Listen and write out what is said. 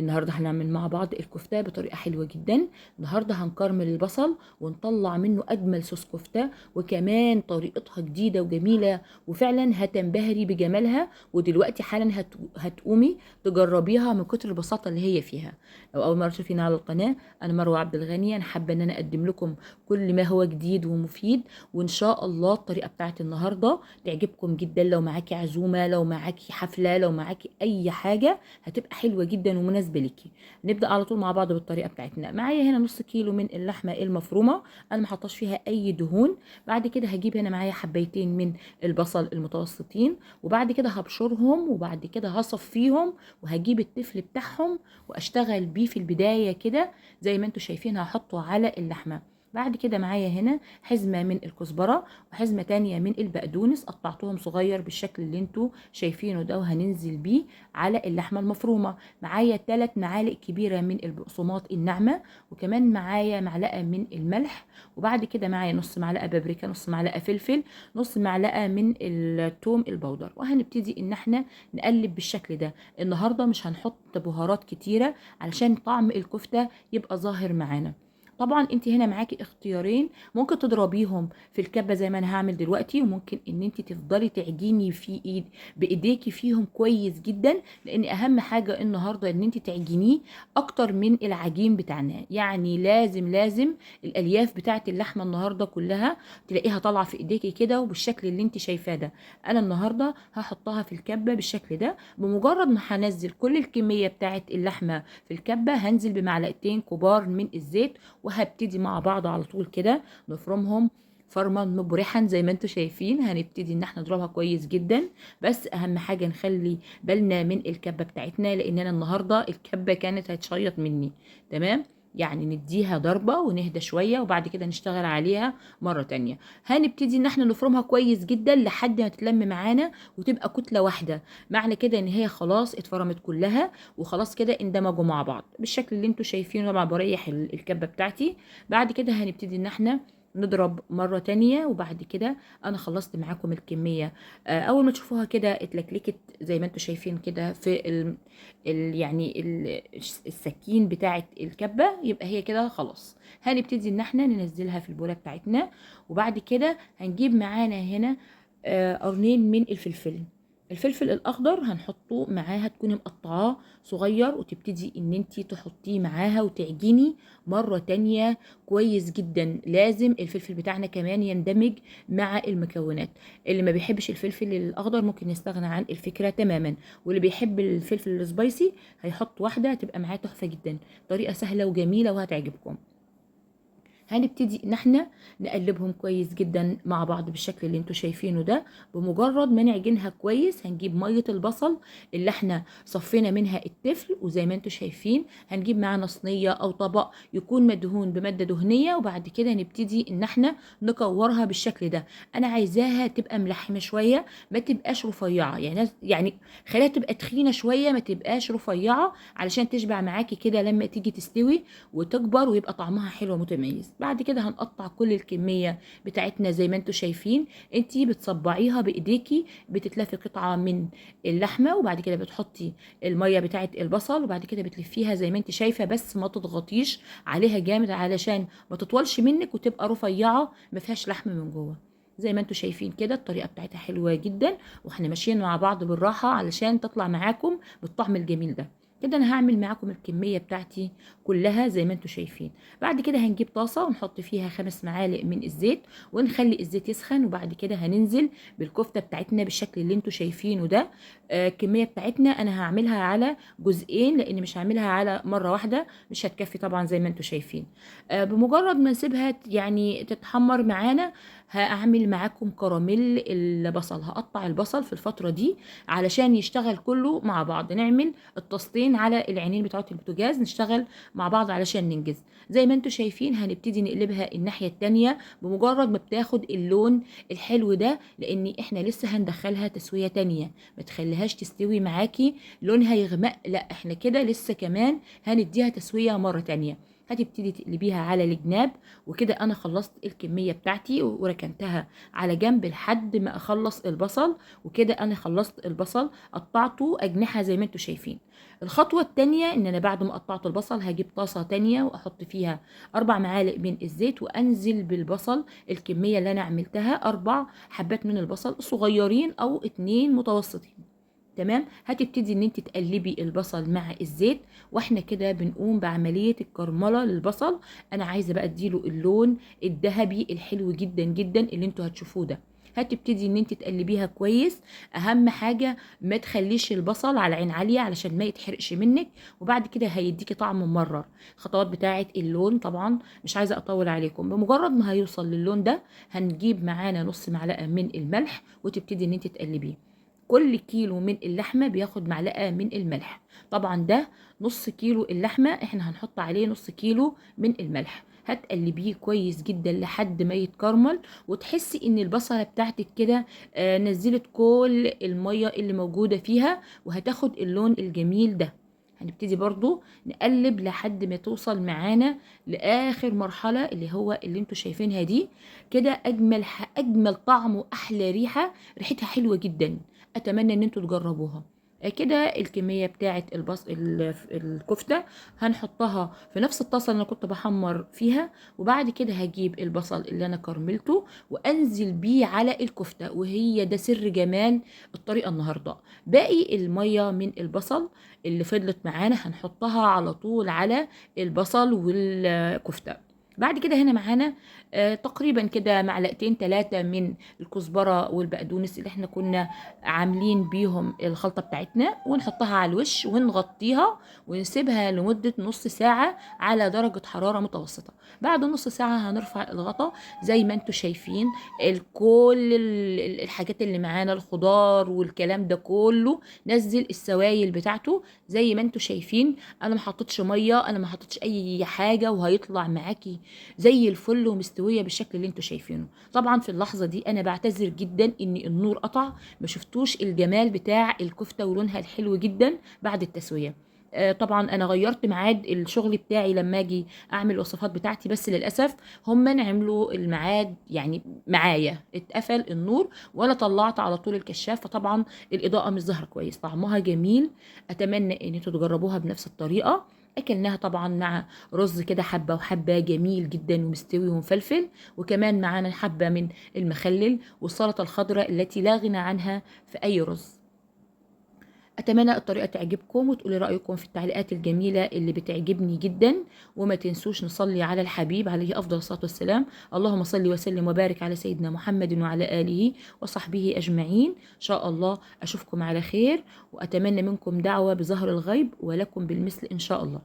النهارده هنعمل مع بعض الكفته بطريقه حلوه جدا. النهارده هنكرمل البصل ونطلع منه اجمل صوص كفته، وكمان طريقتها جديده وجميله، وفعلا هتنبهري بجمالها. ودلوقتي حالا هتقومي تجربيها من كتر البساطه اللي هي فيها. لو اول مره تشوفينا على القناه، انا مروه عبد الغني. انا حابه ان انا اقدم لكم كل ما هو جديد ومفيد، وان شاء الله الطريقه بتاعت النهارده تعجبكم جدا. لو معاكي عزومه، لو معاكي حفله، لو معاكي اي حاجه، هتبقى حلوه جدا ومناسبه ليكي. نبدا على طول مع بعض بالطريقه بتاعتنا. معايا هنا نص كيلو من اللحمه المفرومه، انا ما حطاش فيها اي دهون. بعد كده هجيب هنا معايا حبايتين من البصل المتوسطين، وبعد كده هبشرهم، وبعد كده هصفيهم، وهجيب التفل بتاعهم واشتغل بيه في البدايه كده زي ما انتم شايفين. هحطه على اللحمه. بعد كده معايا هنا حزمة من الكزبرة وحزمة تانية من البقدونس، قطعتهم صغير بالشكل اللي انتوا شايفينه ده، وهننزل بيه على اللحمة المفرومة. معايا 3 معالق كبيرة من البقسماط الناعمة، وكمان معايا معلقة من الملح، وبعد كده معايا نص معلقة بابريكا، نص معلقة فلفل، نص معلقة من الثوم البودر. وهنبتدي ان احنا نقلب بالشكل ده. النهاردة مش هنحط بهارات كتيرة علشان طعم الكفتة يبقى ظاهر معانا. طبعا انت هنا معاكي اختيارين، ممكن تضربيهم في الكبه زي ما انا هعمل دلوقتي، وممكن ان انت تفضلي تعجني في بايديكي فيهم كويس جدا، لان اهم حاجه النهارده ان انت تعجنيه اكتر من العجين بتاعنا. يعني لازم الالياف بتاعت اللحمه النهارده كلها تلاقيها طالعه في ايديكي كده وبالشكل اللي انت شايفاه ده. انا النهارده هحطها في الكبه بالشكل ده. بمجرد ما هنزل كل الكميه بتاعت اللحمه في الكبه، هنزل بمعلقتين كبار من الزيت، وهبتدي مع بعض على طول كده نفرمهم فرما مبرحا زي ما انتم شايفين. هنبتدي ان احنا نضربها كويس جدا، بس اهم حاجه نخلي بالنا من الكبه بتاعتنا، لان انا النهارده الكبه كانت هتشيط مني. تمام، يعني نديها ضربة ونهدى شوية، وبعد كده نشتغل عليها مرة تانية. هنبتدي ان احنا نفرمها كويس جدا لحد ما تتلم معانا وتبقى كتلة واحدة. معنى كده ان هي خلاص اتفرمت كلها، وخلاص كده اندمجوا مع بعض بالشكل اللي انتوا شايفينه. طبعا بريح الكبة بتاعتي. بعد كده هنبتدي ان احنا نضرب مرة تانية، وبعد كده انا خلصت معاكم الكمية. اول ما تشوفوها كده اتلكلكت زي ما انتوا شايفين كده في السكين بتاعت الكبة، يبقى هي كده خلاص. هنبتدي ان احنا ننزلها في البولة بتاعتنا. وبعد كده هنجيب معانا هنا قرنين من الفلفل. الفلفل الاخضر هنحطه معاها، تكوني مقطعاه صغير، وتبتدي ان انتي تحطيه معاها وتعجني مرة تانية كويس جدا. لازم الفلفل بتاعنا كمان يندمج مع المكونات. اللي ما بيحبش الفلفل الاخضر ممكن يستغنى عن الفكرة تماما، واللي بيحب الفلفل السبايسي هيحط واحدة هتبقى معاه تحفة جدا. طريقة سهلة وجميلة وهتعجبكم. هنبتدي ان احنا نقلبهم كويس جدا مع بعض بالشكل اللي انتوا شايفينه ده. بمجرد ما نعجنها كويس، هنجيب ميه البصل اللي احنا صفينا منها التفل، وزي ما انتوا شايفين هنجيب معانا صينيه او طبق يكون مدهون بماده دهنيه، وبعد كده نبتدي ان احنا نكورها بالشكل ده. انا عايزاها تبقى ملحمه شويه، ما تبقاش رفيعه، يعني خليها تبقى تخينه شويه، ما تبقاش رفيعه، علشان تشبع معاكي كده لما تيجي تستوي وتكبر ويبقى طعمها حلو متميز. بعد كده هنقطع كل الكميه بتاعتنا زي ما انتوا شايفين. انتي بتصبعيها بايديكي، بتتلفي قطعه من اللحمه، وبعد كده بتحطي الميه بتاعت البصل، وبعد كده بتلفيها زي ما انت شايفه، بس ما تضغطيش عليها جامد علشان ما تطولش منك وتبقى رفيعه ما فيهاش لحم من جوه. زي ما انتوا شايفين كده الطريقه بتاعتها حلوه جدا، واحنا ماشيين مع بعض بالراحه علشان تطلع معاكم بالطعم الجميل ده. كده انا هعمل معاكم الكميه بتاعتي كلها زي ما انتوا شايفين. بعد كده هنجيب طاسه ونحط فيها 5 معالق من الزيت، ونخلي الزيت يسخن، وبعد كده هننزل بالكفته بتاعتنا بالشكل اللي انتوا شايفينه ده. الكميه بتاعتنا انا هعملها على جزئين، لان مش هعملها على مره واحده، مش هتكفي طبعا زي ما انتوا شايفين. بمجرد ما نسيبها يعني تتحمر معانا، هعمل معاكم كراميل البصل. هقطع البصل في الفتره دي علشان يشتغل كله مع بعض. نعمل الطاستين على العينين بتوعه البوتاجاز، نشتغل مع بعض علشان ننجز. زي ما انتوا شايفين هنبتدي نقلبها الناحيه التانيه. بمجرد ما بتاخد اللون الحلو ده، لان احنا لسه هندخلها تسويه تانيه، ما تخليهاش تستوي معاكي لونها يغمق، لا احنا كده لسه كمان هنديها تسويه مره تانيه. هتبتدي تقلبيها على الجناب. وكده انا خلصت الكميه بتاعتي وركنتها على جنب لحد ما اخلص البصل. وكده انا خلصت البصل، قطعته اجنحه زي ما انتم شايفين. الخطوه التانية ان انا بعد ما قطعت البصل هجيب طاسه تانية واحط فيها 4 معالق من الزيت، وانزل بالبصل الكميه اللي انا عملتها 4 حبات من البصل صغيرين او 2 متوسطين. تمام. هتبتدي ان انت تقلبي البصل مع الزيت، واحنا كده بنقوم بعمليه الكرمله للبصل. انا عايزه بقى اديله اللون الذهبي الحلو جدا جدا اللي انتوا هتشوفوه ده. هتبتدي ان انت تقلبيها كويس. اهم حاجه ما تخليش البصل على عين عاليه علشان ما يتحرقش منك، وبعد كده هيديكي طعم ممرر. الخطوات بتاعه اللون طبعا مش عايزه اطول عليكم. بمجرد ما هيوصل للون ده هنجيب معانا نص معلقه من الملح، وتبتدي ان انت تقلبيه. كل كيلو من اللحمة بياخد معلقة من الملح. طبعا ده نص كيلو اللحمة، احنا هنحط عليه نص كيلو من الملح. هتقلبيه كويس جدا لحد ما يتكرمل، وتحسي ان البصلة بتاعتك كده نزلت كل المية اللي موجودة فيها، وهتاخد اللون الجميل ده. هنبتدي برضو نقلب لحد ما توصل معانا لاخر مرحلة اللي هو اللي انتوا شايفينها دي. كده اجمل طعم واحلى ريحة، ريحتها حلوة جدا. اتمنى ان انتوا تجربوها. كده الكميه بتاعه الكفته هنحطها في نفس الطاسه اللي انا كنت بحمر فيها. وبعد كده هجيب البصل اللي انا كرملته وانزل بيه على الكفته، وهي ده سر جمال الطريقه النهارده. باقي الميه من البصل اللي فضلت معانا هنحطها على طول على البصل والكفته. بعد كده هنا معانا تقريبا كده معلقتين 3 من الكزبره والبقدونس اللي احنا كنا عاملين بيهم الخلطه بتاعتنا، ونحطها على الوش ونغطيها ونسيبها لمده نص ساعه على درجه حراره متوسطه. بعد نص ساعه هنرفع الغطا زي ما انتم شايفين. كل الحاجات اللي معانا الخضار والكلام ده كله نزل السوائل بتاعته زي ما انتم شايفين. انا ما حطيتش ميه، انا ما حطيتش اي حاجه، وهيطلع معاكي زي الفل ومستويه بالشكل اللي انتوا شايفينه. طبعا في اللحظه دي انا بعتذر جدا ان النور قطع، ما شفتوش الجمال بتاع الكفته ولونها الحلو جدا بعد التسويه. طبعا انا غيرت ميعاد الشغل بتاعي لما اجي اعمل الوصفات بتاعتي، بس للاسف هم عملوا الميعاد يعني معايا اتقفل النور، وانا طلعت على طول الكشاف، فطبعا الاضاءه مش ظاهره كويس. طعمها جميل، اتمنى ان انتوا تجربوها بنفس الطريقه. اكلناها طبعا مع رز كده حبه وحبه جميل جدا ومستوي ومفلفل، وكمان معانا حبه من المخلل والسلطه الخضراء التي لا غنى عنها في اي رز. اتمنى الطريقه تعجبكم وتقولي رايكم في التعليقات الجميله اللي بتعجبني جدا. وما تنسوش نصلي على الحبيب عليه افضل الصلاه والسلام. اللهم صل وسلم وبارك على سيدنا محمد وعلى اله وصحبه اجمعين. ان شاء الله اشوفكم على خير، واتمنى منكم دعوه بظهر الغيب ولكم بالمثل ان شاء الله.